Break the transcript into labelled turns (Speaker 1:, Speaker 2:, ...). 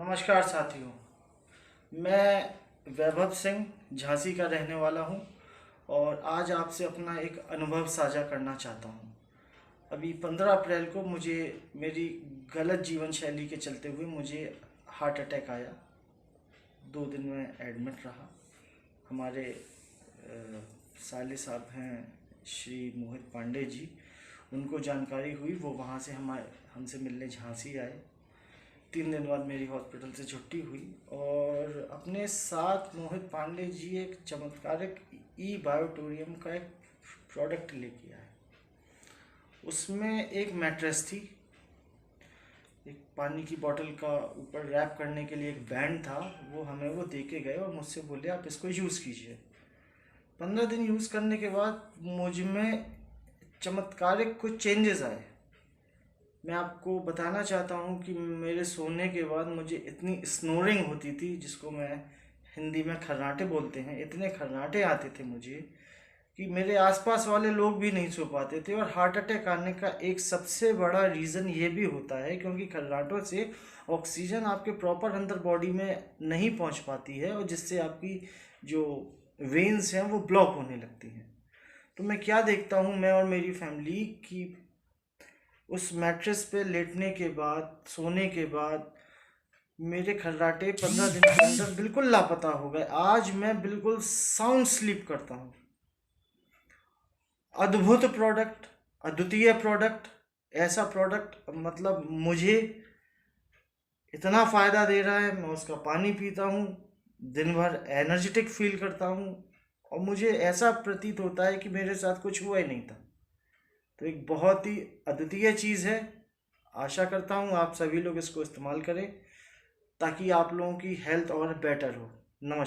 Speaker 1: नमस्कार साथियों। मैं वैभव सिंह झांसी का रहने वाला हूं और आज आपसे अपना एक अनुभव साझा करना चाहता हूं। अभी 15 अप्रैल को मुझे मेरी गलत जीवन शैली के चलते हुए मुझे हार्ट अटैक आया। 2 दिन में एडमिट रहा। हमारे साले साहब हैं श्री मोहित पांडे जी, उनको जानकारी हुई, वो वहाँ से हमसे मिलने झांसी आए। 3 दिन बाद मेरी हॉस्पिटल से छुट्टी हुई और अपने साथ मोहित पांडे जी एक चमत्कारिक ई बायोटोरियम का एक प्रोडक्ट लेके आए। उसमें एक मैट्रेस थी, एक पानी की बोतल का ऊपर रैप करने के लिए एक बैंड था। वो हमें वो दे के गए और मुझसे बोले आप इसको यूज़ कीजिए। 15 दिन यूज़ करने के बाद मुझ में चमत्कारिक कुछ चेंजेस आए। मैं आपको बताना चाहता हूँ कि मेरे सोने के बाद मुझे इतनी स्नोरिंग होती थी, जिसको मैं हिंदी में खर्राटे बोलते हैं। इतने खर्राटे आते थे मुझे कि मेरे आसपास वाले लोग भी नहीं सो पाते थे। और हार्ट अटैक आने का एक सबसे बड़ा रीज़न ये भी होता है क्योंकि खर्राटों से ऑक्सीजन आपके प्रॉपर अंदर बॉडी में नहीं पहुंच पाती है और जिससे आपकी जो वेन्स हैं वो ब्लॉक होने लगती हैं। तो मैं क्या देखता हूँ, मैं और मेरी फैमिली की उस मैट्रेस पे लेटने के बाद, सोने के बाद मेरे खर्राटे 15 दिन के अंदर बिल्कुल लापता हो गए। आज मैं बिल्कुल साउंड स्लीप करता हूँ। अद्भुत प्रोडक्ट, अद्वितीय प्रोडक्ट, ऐसा प्रोडक्ट मतलब मुझे इतना फ़ायदा दे रहा है। मैं उसका पानी पीता हूँ, दिन भर एनर्जेटिक फील करता हूँ और मुझे ऐसा प्रतीत होता है कि मेरे साथ कुछ हुआ ही नहीं था। तो एक बहुत ही अद्वितीय चीज़ है। आशा करता हूँ आप सभी लोग इसको इस्तेमाल करें ताकि आप लोगों की हेल्थ और बेटर हो। नमस्कार।